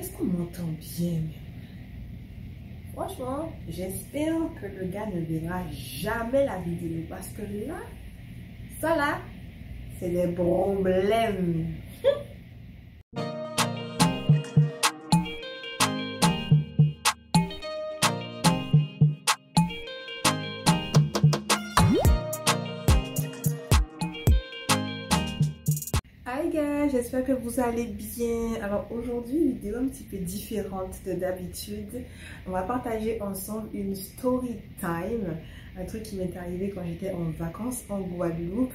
Est-ce qu'on m'entend bien? Franchement, j'espère que le gars ne verra jamais la vidéo parce que là, ça là, c'est des problèmes. Hi guys, j'espère que vous allez bien. Alors aujourd'hui, une vidéo un petit peu différente de d'habitude. On va partager ensemble une story time, un truc qui m'est arrivé quand j'étais en vacances en Guadeloupe.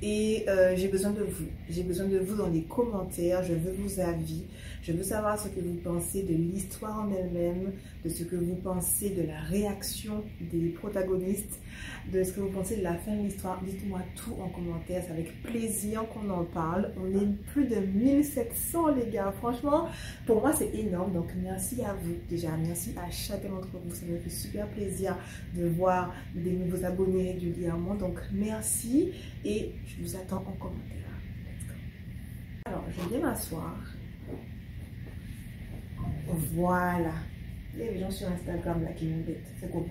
Et j'ai besoin de vous. J'ai besoin de vous dans les commentaires. Je veux vos avis. Je veux savoir ce que vous pensez de l'histoire en elle-même, de ce que vous pensez de la réaction des protagonistes, de ce que vous pensez de la fin de l'histoire. Dites-moi tout en commentaire. C'est avec plaisir qu'on en parle. On est plus de 1700 les gars. Franchement, pour moi c'est énorme. Donc merci à vous déjà. Merci à chacun d'entre vous. Ça me fait super plaisir de voir des nouveaux abonnés régulièrement. Donc merci et je vous attends en commentaire. Let's go. Alors je vais m'asseoir. Voilà. Il y a des gens sur Instagram là qui m'embêtent. C'est comment?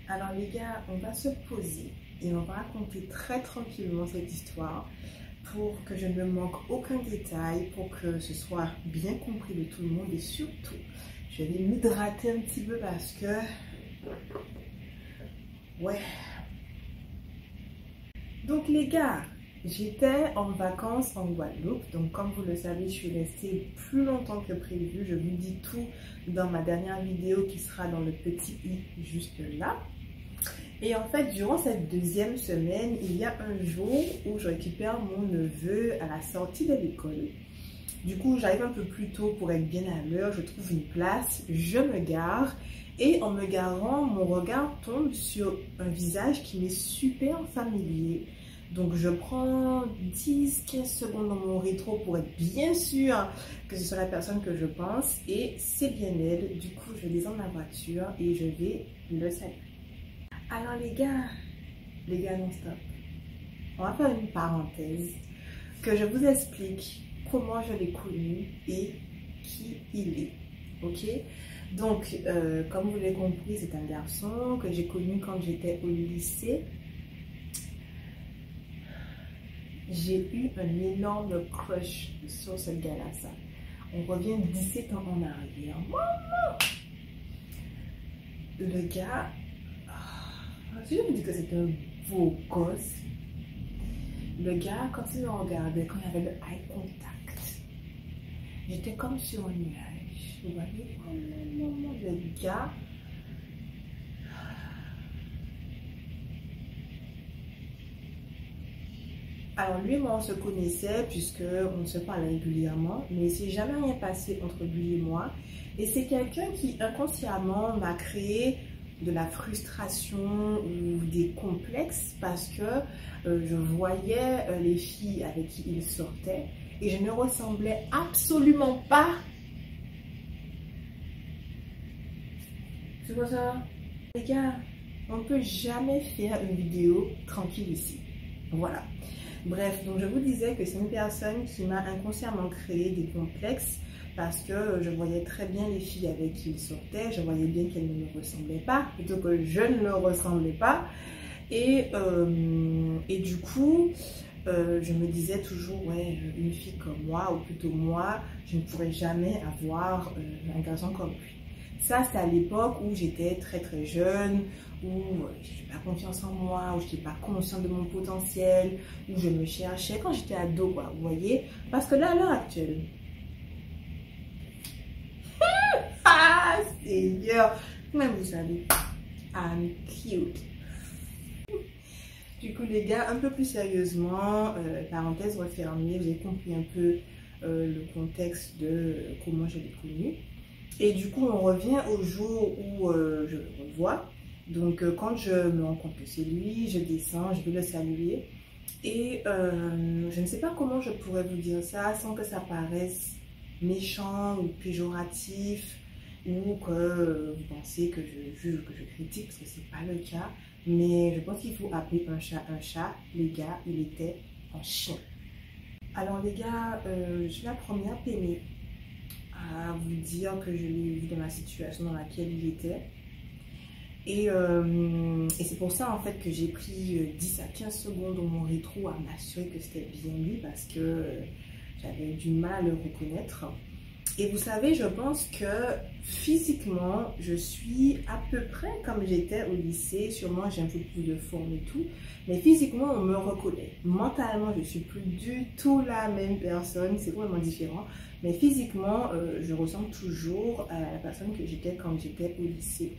Alors les gars, on va se poser et on va raconter très tranquillement cette histoire pour que je ne manque aucun détail, pour que ce soit bien compris de tout le monde et surtout, je vais m'hydrater un petit peu parce que... Ouais. Donc les gars, j'étais en vacances en Guadeloupe, donc comme vous le savez, je suis restée plus longtemps que prévu. Je vous dis tout dans ma dernière vidéo qui sera dans le petit i juste là. Et en fait, durant cette deuxième semaine, il y a un jour où je récupère mon neveu à la sortie de l'école. Du coup, j'arrive un peu plus tôt pour être bien à l'heure, je trouve une place, je me gare. Et en me garant, mon regard tombe sur un visage qui m'est super familier. Donc je prends 10-15 secondes dans mon rétro pour être bien sûr que ce soit la personne que je pense. Et c'est bien elle. Du coup, je descends de ma voiture et je vais le saluer. Alors les gars non-stop, on va faire une parenthèse, que je vous explique comment je l'ai connu et qui il est, ok? Donc, comme vous l'avez compris, c'est un garçon que j'ai connu quand j'étais au lycée. J'ai eu un énorme crush sur ce gars-là, ça. On revient 17 ans en arrière. Le gars... Si je me dis que c'est un beau gosse, le gars, quand il me regardait, quand il avait le eye contact, j'étais comme sur un nuage. Vous voyez, le gars, alors lui et moi on se connaissait puisqu'on se parlait régulièrement, mais il s'est jamais rien passé entre lui et moi. Et c'est quelqu'un qui inconsciemment m'a créé de la frustration ou des complexes parce que je voyais les filles avec qui il sortait et je ne ressemblais absolument pas. C'est quoi ça? Les gars, on ne peut jamais faire une vidéo tranquille ici. Voilà. Bref, donc je vous disais que c'est une personne qui m'a inconsciemment créé des complexes parce que je voyais très bien les filles avec qui il sortait, je voyais bien qu'elles ne me ressemblaient pas, plutôt que je ne leur ressemblais pas. Et du coup, je me disais toujours, ouais, une fille comme moi, ou plutôt moi, je ne pourrais jamais avoir un garçon comme lui. Ça, c'est à l'époque où j'étais très très jeune, où je n'avais pas confiance en moi, où je n'étais pas consciente de mon potentiel, où je me cherchais quand j'étais ado, quoi, vous voyez. Parce que là, à l'heure actuelle, ah, Seigneur, même vous savez, I'm cute. Du coup, les gars, un peu plus sérieusement, parenthèse refermée, j'ai compris un peu le contexte de comment je l'ai connu. Et du coup, on revient au jour où je le revois. Donc, quand je me rends compte que c'est lui, je descends, je vais le saluer. Et je ne sais pas comment je pourrais vous dire ça sans que ça paraisse méchant ou péjoratif ou que vous pensez que je juge, que je critique, parce que ce n'est pas le cas. Mais je pense qu'il faut appeler un chat un chat. Les gars, il était un chien. Alors les gars, je suis la première pénée. à vous dire que je l'ai vu dans la situation dans laquelle il était. Et c'est pour ça en fait que j'ai pris 10 à 15 secondes dans mon rétro à m'assurer que c'était bien lui parce que j'avais du mal à le reconnaître. Et vous savez, je pense que physiquement, je suis à peu près comme j'étais au lycée. Sûrement, j'ai un peu plus de forme et tout. Mais physiquement, on me reconnaît. Mentalement, je ne suis plus du tout la même personne. C'est complètement différent. Mais physiquement, je ressemble toujours à la personne que j'étais quand j'étais au lycée.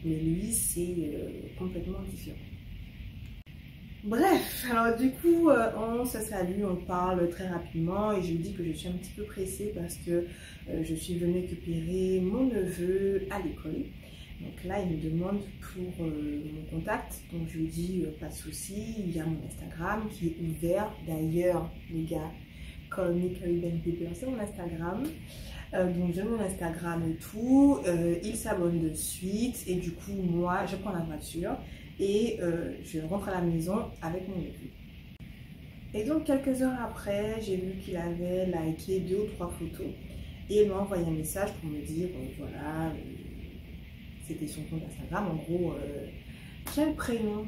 Mais lui, c'est complètement différent. Bref, alors du coup, on se salue, on parle très rapidement et je lui dis que je suis un petit peu pressée parce que je suis venue récupérer mon neveu à l'école. Donc là, il me demande pour mon contact. Donc je lui dis, pas de souci, il y a mon Instagram qui est ouvert. D'ailleurs, les gars, call me Caribbean People, c'est mon Instagram. Donc j'ai mon Instagram et tout, il s'abonne de suite et du coup moi je prends la voiture et je rentre à la maison avec mon neveu. Et donc quelques heures après, j'ai vu qu'il avait liké 2 ou 3 photos et il m'a envoyé un message pour me dire voilà, c'était son compte Instagram, en gros quel prénom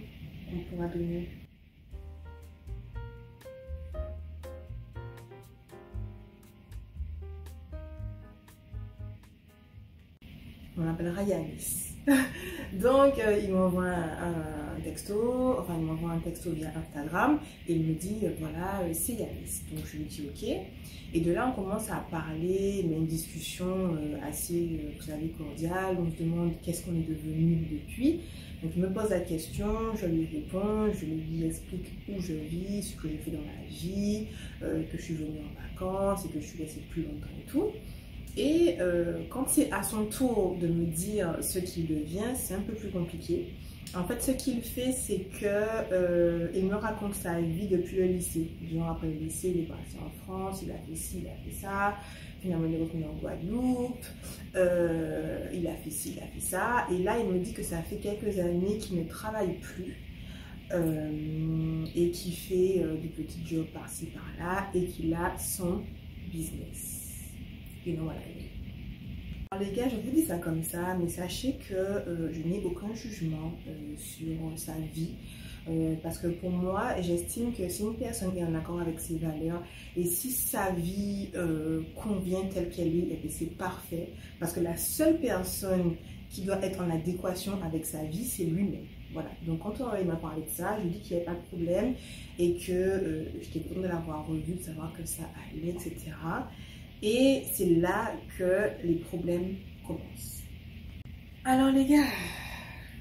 on pourra donner. On l'appellera Yanis. Donc, il m'envoie un texto, enfin, il m'envoie un texto via Instagram et il me dit, voilà, c'est Yanis. Donc, je lui dis OK. Et de là, on commence à parler, mais une discussion assez, vous savez, cordiale. On se demande qu'est-ce qu'on est devenu depuis. Donc, il me pose la question, je lui réponds, je lui explique où je vis, ce que j'ai fait dans la vie, que je suis venue en vacances et que je suis restée plus longtemps et tout. Et quand c'est à son tour de me dire ce qu'il devient, c'est un peu plus compliqué. En fait, ce qu'il fait, c'est que il me raconte sa vie depuis le lycée. Genre après le lycée, il est parti en France, il a fait ci, il a fait ça. Finalement, il est revenu en Guadeloupe. Il a fait ci, il a fait ça. Et là, il me dit que ça fait quelques années qu'il ne travaille plus. Et qu'il fait des petits jobs par-ci, par-là. Et qu'il a son business. Et non, voilà. Alors les gars, je vous dis ça comme ça, mais sachez que je n'ai aucun jugement sur sa vie. Parce que pour moi, j'estime que si une personne est en accord avec ses valeurs et si sa vie convient telle qu'elle est, c'est parfait. Parce que la seule personne qui doit être en adéquation avec sa vie, c'est lui-même. Voilà. Donc quand il m'a parlé de ça, je lui ai dit qu'il n'y avait pas de problème et que j'étais contente de l'avoir revu, de savoir que ça allait, etc. Et c'est là que les problèmes commencent. Alors les gars,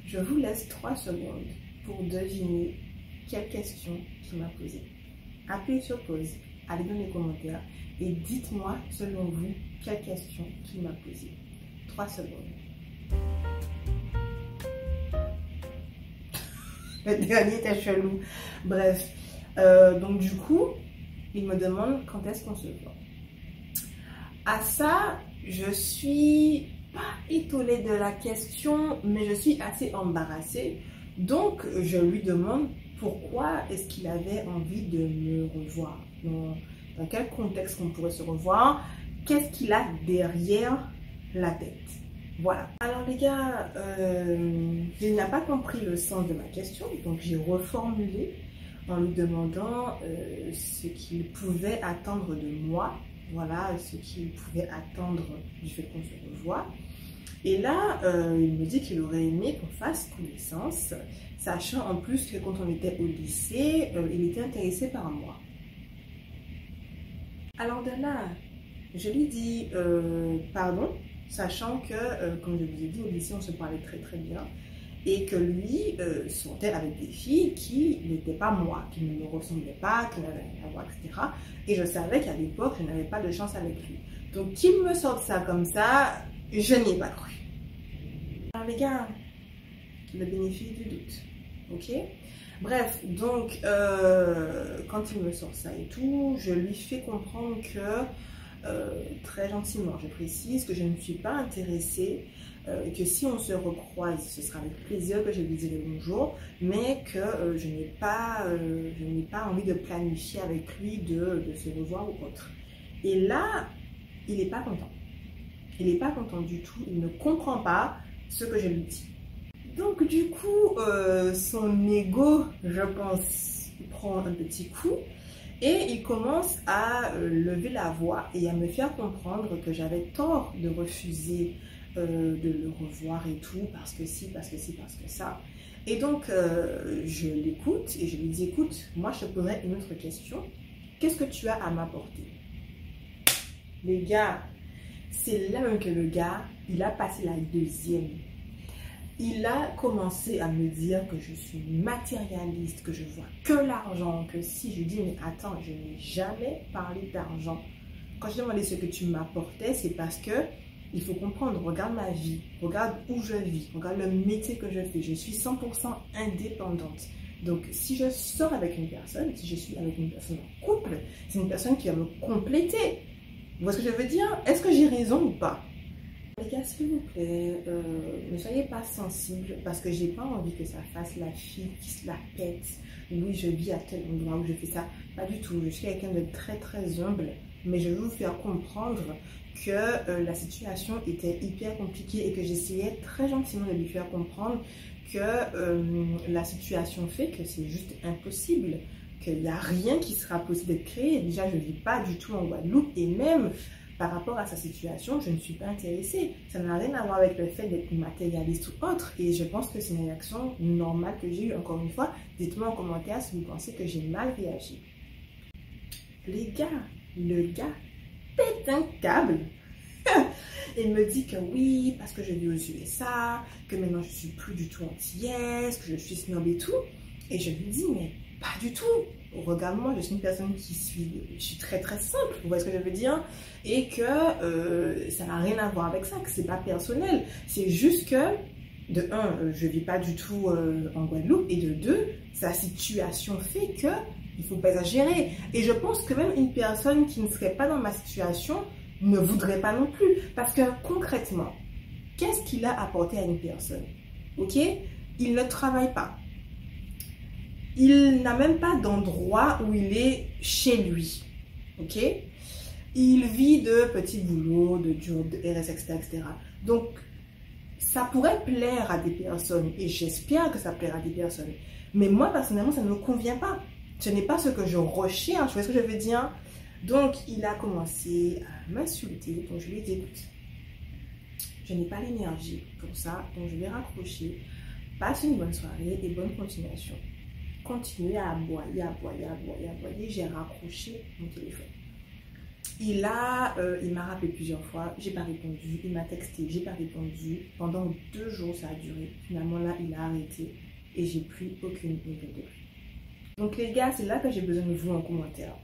je vous laisse 3 secondes pour deviner quelle question il m'a posée. Appuyez sur pause, allez dans les commentaires et dites-moi selon vous quelle question il m'a posée. 3 secondes. Le dernier était chelou. Bref, donc du coup, il me demande quand est-ce qu'on se voit. À ça, je suis pas étonnée de la question, mais je suis assez embarrassée. Donc, je lui demande pourquoi est-ce qu'il avait envie de me revoir. Dans quel contexte on pourrait se revoir? Qu'est-ce qu'il a derrière la tête? Voilà. Alors les gars, il n'a pas compris le sens de ma question, donc j'ai reformulé en lui demandant ce qu'il pouvait attendre de moi. Voilà ce qu'il pouvait attendre du fait qu'on se revoie. Et là, il me dit qu'il aurait aimé qu'on fasse connaissance, sachant en plus que quand on était au lycée, il était intéressé par moi. Alors de là, je lui dis pardon, sachant que, comme je vous ai dit, au lycée, on se parlait très très bien. Et que lui sortait avec des filles qui n'étaient pas moi, qui ne me ressemblaient pas, qui n'avaient rien à voir, etc. Et je savais qu'à l'époque, je n'avais pas de chance avec lui. Donc qu'il me sorte ça comme ça, je n'y ai pas cru. Alors les gars, le bénéfice du doute, ok? Bref, donc quand il me sort ça et tout, je lui fais comprendre que, très gentiment, je précise que je ne suis pas intéressée, que si on se recroise, ce sera avec plaisir que je lui dirai bonjour, mais que je n'ai pas envie de planifier avec lui de se revoir ou autre. Et là, il n'est pas content. Il n'est pas content du tout, il ne comprend pas ce que je lui dis. Donc du coup, son ego, je pense, prend un petit coup et il commence à lever la voix et à me faire comprendre que j'avais tort de refuser de le revoir et tout, parce que si, parce que si, parce que ça. Et donc, je l'écoute et je lui dis, écoute, moi je te poserai une autre question. Qu'est-ce que tu as à m'apporter? Les gars, c'est là même que le gars, il a passé la deuxième. Il a commencé à me dire que je suis matérialiste, que je vois que l'argent, que si je dis, mais attends, je n'ai jamais parlé d'argent. Quand je demandais ce que tu m'apportais, c'est parce que il faut comprendre, regarde ma vie, regarde où je vis, regarde le métier que je fais. Je suis 100% indépendante. Donc, si je sors avec une personne, si je suis avec une personne en couple, c'est une personne qui va me compléter. Vous voyez ce que je veux dire? Est-ce que j'ai raison ou pas? Les gars, s'il vous plaît, ne soyez pas sensibles parce que j'ai pas envie que ça fasse la fille qui se la pète. Oui, je vis à tel endroit où je fais ça. Pas du tout. Je suis quelqu'un de très très humble, mais je veux vous faire comprendre que la situation était hyper compliquée et que j'essayais très gentiment de lui faire comprendre que la situation fait que c'est juste impossible, qu'il n'y a rien qui sera possible d'être créé. Déjà, je ne vis pas du tout en Guadeloupe et même par rapport à sa situation, je ne suis pas intéressée. Ça n'a rien à voir avec le fait d'être matérialiste ou autre. Et je pense que c'est une réaction normale que j'ai eue. Encore une fois, dites-moi en commentaire si vous pensez que j'ai mal réagi. Les gars, le gars pète un câble. Il me dit que oui, parce que je vis aux USA, que maintenant je suis plus du tout antillaise, que je suis snob et tout. Et je lui dis, mais pas du tout. Regarde-moi, je suis une personne je suis très très simple, vous voyez ce que je veux dire? Et que ça n'a rien à voir avec ça, que c'est pas personnel. C'est juste que, de un, je vis pas du tout en Guadeloupe, et de deux, sa situation fait que il faut pas exagérer. Et je pense que même une personne qui ne serait pas dans ma situation ne voudrait pas non plus. Parce que concrètement, qu'est-ce qu'il a apporté à une personne? Ok? Il ne travaille pas. Il n'a même pas d'endroit où il est chez lui. Ok? Il vit de petits boulots, de jobs, de RS, etc. Donc, ça pourrait plaire à des personnes. Et j'espère que ça plaira à des personnes. Mais moi, personnellement, ça ne me convient pas. Ce n'est pas ce que je recherche. Vous voyez ce que je veux dire? Donc, il a commencé à m'insulter. Donc, je lui ai dit, écoute, je n'ai pas l'énergie pour ça. Donc, je vais raccrocher. Passe une bonne soirée et bonne continuation. Continuer à aboyer, j'ai raccroché mon téléphone. Il m'a rappelé plusieurs fois, j'ai pas répondu, il m'a texté, j'ai pas répondu. Pendant 2 jours, ça a duré. Finalement, là, il a arrêté et j'ai plus aucune nouvelle de lui. Donc, les gars, c'est là que j'ai besoin de vous en commentaire.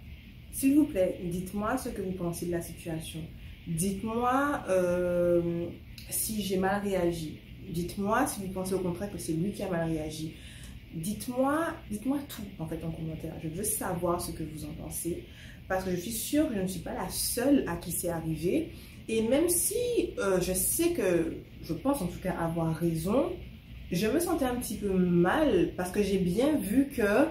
S'il vous plaît, dites-moi ce que vous pensez de la situation. Dites-moi si j'ai mal réagi. Dites-moi si vous pensez au contraire que c'est lui qui a mal réagi. Dites-moi tout en fait en commentaire. Je veux savoir ce que vous en pensez parce que je suis sûre que je ne suis pas la seule à qui c'est arrivé. Et même si je sais que, je pense en tout cas avoir raison, je me sentais un petit peu mal parce que j'ai bien vu que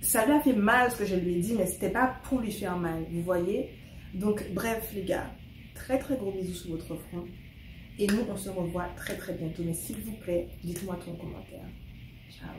ça lui a fait mal ce que je lui ai dit, mais c'était pas pour lui faire mal, vous voyez? Donc bref les gars, très très gros bisous sur votre front. Et nous, on se revoit très très bientôt. Mais s'il vous plaît, dites-moi tout en commentaire. Ciao.